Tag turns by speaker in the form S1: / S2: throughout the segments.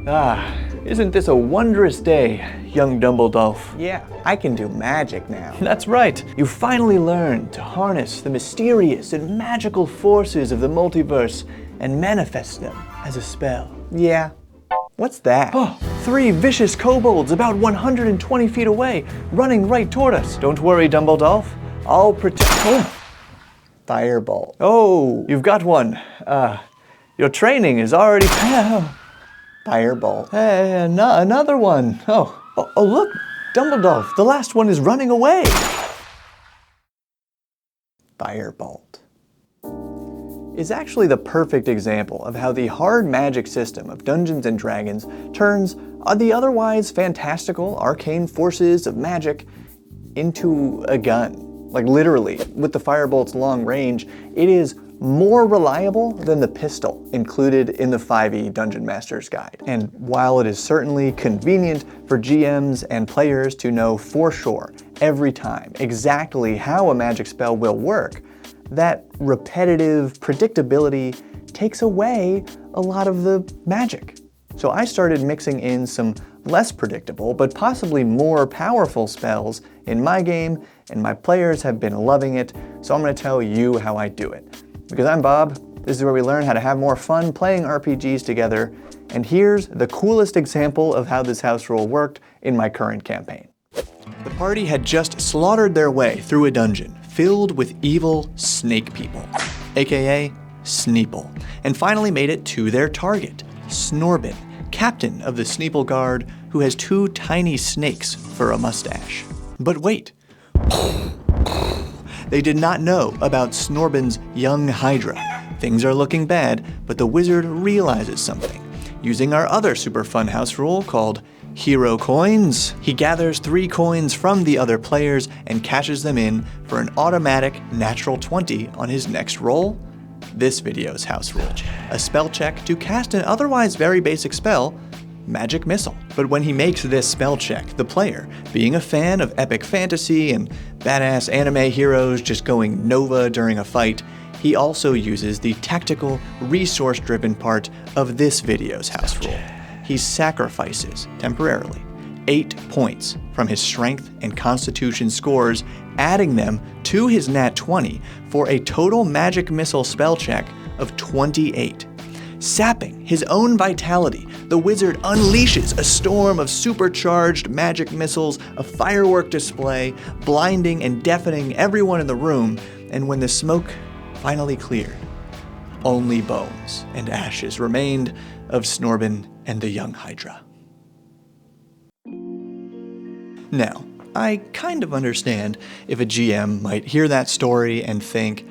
S1: Ah, isn't this a wondrous day, young Dumbledore?
S2: Yeah, I can do magic now.
S1: That's right. You finally learned to harness the mysterious and magical forces of the multiverse and manifest them as a spell.
S2: Yeah. What's that?
S1: Oh, 3 vicious kobolds about 120 feet away, running right toward us. Don't worry, Dumbledore. I'll protect. Oh.
S2: Firebolt.
S1: Oh, you've got one. Your training is already.
S2: Firebolt.
S1: Hey, another one. Oh, look, Dumbledore. The last one is running away.
S2: Firebolt.
S1: Is actually the perfect example of how the hard magic system of Dungeons & Dragons turns the otherwise fantastical arcane forces of magic into a gun. Like literally, with the Firebolt's long range, it is more reliable than the pistol included in the 5e Dungeon Master's Guide. And while it is certainly convenient for GMs and players to know for sure, every time, exactly how a magic spell will work, that repetitive predictability takes away a lot of the magic. So I started mixing in some less predictable, but possibly more powerful spells in my game, and my players have been loving it, so I'm going to tell you how I do it. Because I'm Bob, this is where we learn how to have more fun playing RPGs together, and here's the coolest example of how this house rule worked in my current campaign. The party had just slaughtered their way through a dungeon filled with evil snake people, aka Sneeple, and finally made it to their target, Snorbin, captain of the Sneeple Guard, who has 2 tiny snakes for a mustache. But wait, they did not know about Snorbin's young Hydra. Things are looking bad, but the wizard realizes something. Using our other super fun house rule called Hero Coins, he gathers 3 coins from the other players and cashes them in for an automatic natural 20 on his next roll. This video's house rule: a spell check to cast an otherwise very basic spell, Magic Missile. But when he makes this spell check, the player, being a fan of epic fantasy and badass anime heroes just going Nova during a fight, he also uses the tactical, resource-driven part of this video's house rule. He sacrifices, temporarily, 8 points from his strength and constitution scores, adding them to his nat 20 for a total magic missile spell check of 28. Sapping his own vitality, the wizard unleashes a storm of supercharged magic missiles, a firework display, blinding and deafening everyone in the room, and when the smoke finally cleared, only bones and ashes remained of Snorbin and the young Hydra. Now, I kind of understand if a GM might hear that story and think,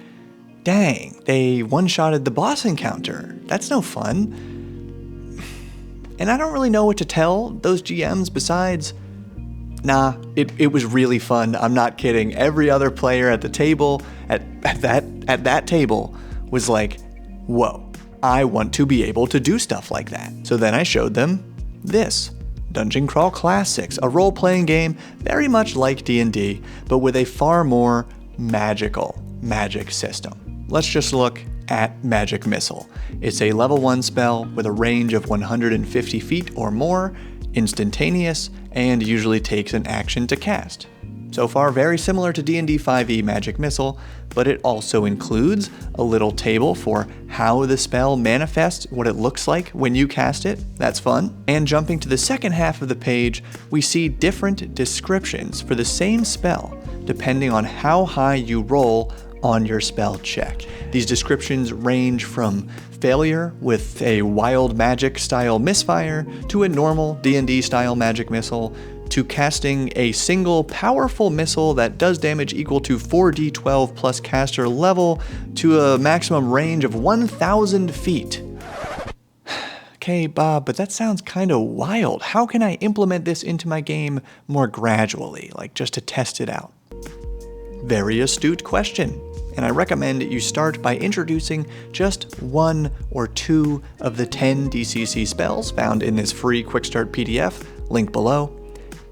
S1: dang, they one-shotted the boss encounter. That's no fun. And I don't really know what to tell those GMs besides, nah, it was really fun. I'm not kidding. Every other player at the table, at that table, was like, whoa, I want to be able to do stuff like that. So then I showed them this. Dungeon Crawl Classics, a role-playing game very much like D&D, but with a far more magical magic system. Let's just look at Magic Missile. It's a level 1 spell with a range of 150 feet or more, instantaneous, and usually takes an action to cast. So far, very similar to D&D 5e Magic Missile, but it also includes a little table for how the spell manifests, what it looks like when you cast it. That's fun. And jumping to the second half of the page, we see different descriptions for the same spell, depending on how high you roll on your spell check. These descriptions range from failure with a wild magic style misfire to a normal D&D style magic missile, to casting a single powerful missile that does damage equal to 4d12 plus caster level to a maximum range of 1,000 feet. Okay, Bob, but that sounds kinda wild. How can I implement this into my game more gradually, like just to test it out? Very astute question, and I recommend you start by introducing just 1 or 2 of the 10 DCC spells found in this free Quick Start PDF, link below.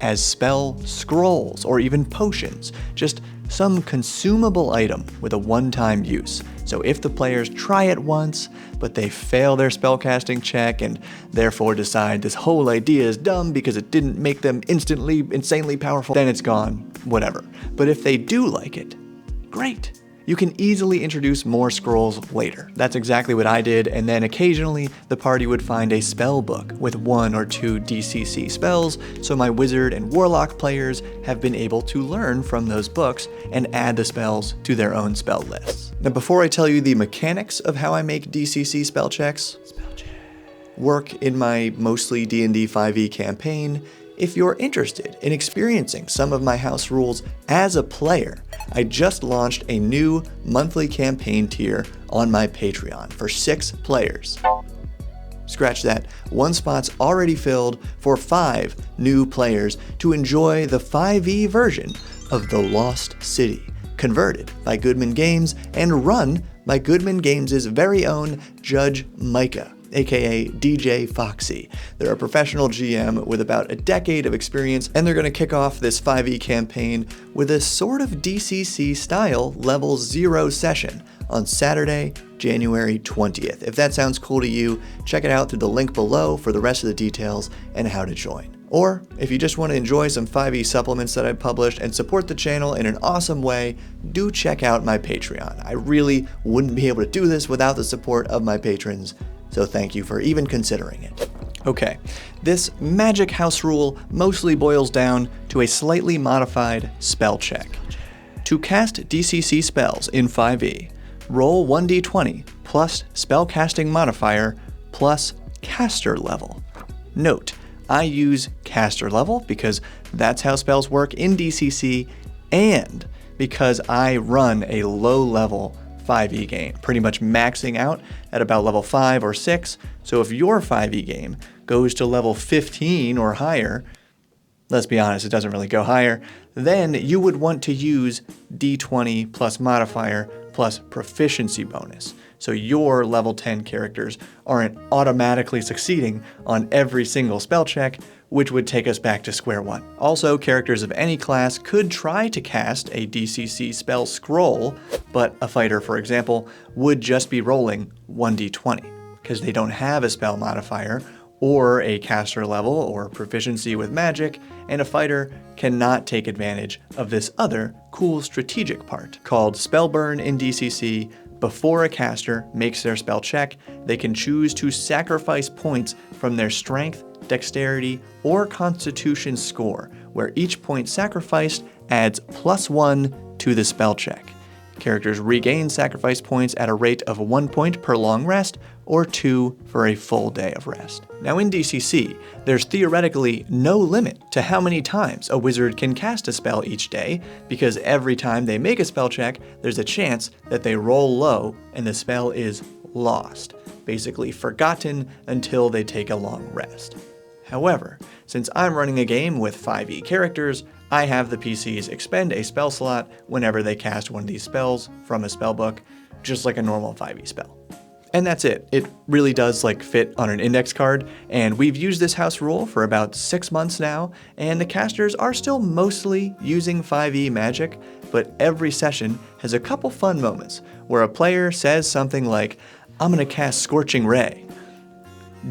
S1: as spell scrolls or even potions, just some consumable item with a one-time use. So if the players try it once, but they fail their spellcasting check and therefore decide this whole idea is dumb because it didn't make them instantly insanely powerful, then it's gone, whatever. But if they do like it, great. You can easily introduce more scrolls later. That's exactly what I did, and then occasionally the party would find a spell book with 1 or 2 DCC spells, so my wizard and warlock players have been able to learn from those books and add the spells to their own spell lists. Now before I tell you the mechanics of how I make DCC spell checks work in my mostly D&D 5e campaign, if you're interested in experiencing some of my house rules as a player, I just launched a new monthly campaign tier on my Patreon for 6 players. Scratch that, 1 spot's already filled for 5 new players to enjoy the 5e version of The Lost City, converted by Goodman Games and run by Goodman Games' very own Judge Micah, aka DJ Foxy. They're a professional GM with about a decade of experience, and they're going to kick off this 5e campaign with a sort of DCC style level 0 session on Saturday, January 20th. If that sounds cool to you, check it out through the link below for the rest of the details and how to join. Or if you just want to enjoy some 5e supplements that I've published and support the channel in an awesome way, do check out my Patreon. I really wouldn't be able to do this without the support of my patrons, so thank you for even considering it. Okay, this magic house rule mostly boils down to a slightly modified spell check. To cast DCC spells in 5e, roll 1d20 plus spellcasting modifier plus caster level. Note, I use caster level because that's how spells work in DCC and because I run a low-level 5e game, pretty much maxing out at about level 5 or 6, so if your 5e game goes to level 15 or higher, let's be honest, it doesn't really go higher, then you would want to use d20 plus modifier plus proficiency bonus. So your level 10 characters aren't automatically succeeding on every single spell check, which would take us back to square one. Also, characters of any class could try to cast a DCC spell scroll, but a fighter, for example, would just be rolling 1d20 because they don't have a spell modifier or a caster level or proficiency with magic, and a fighter cannot take advantage of this other cool strategic part called spell burn in DCC. Before a caster makes their spell check, they can choose to sacrifice points from their strength, dexterity, or constitution score, where each point sacrificed adds +1 to the spell check. Characters regain sacrifice points at a rate of 1 point per long rest, or 2 for a full day of rest. Now in DCC, there's theoretically no limit to how many times a wizard can cast a spell each day, because every time they make a spell check, there's a chance that they roll low and the spell is lost, basically forgotten until they take a long rest. However, since I'm running a game with 5e characters, I have the PCs expend a spell slot whenever they cast one of these spells from a spellbook, just like a normal 5e spell. And that's it. It really does fit on an index card, and we've used this house rule for about 6 months now, and the casters are still mostly using 5e magic, but every session has a couple fun moments where a player says something like, "I'm gonna cast Scorching Ray,"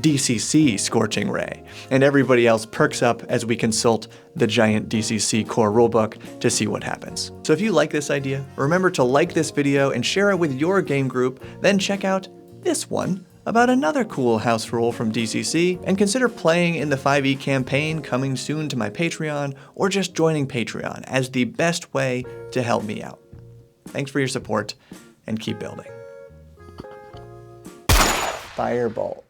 S1: DCC Scorching Ray, and everybody else perks up as we consult the giant DCC core rulebook to see what happens. So if you like this idea, remember to like this video and share it with your game group, then check out this one about another cool house rule from DCC, and consider playing in the 5e campaign coming soon to my Patreon, or just joining Patreon as the best way to help me out. Thanks for your support, and keep building.
S2: Firebolt.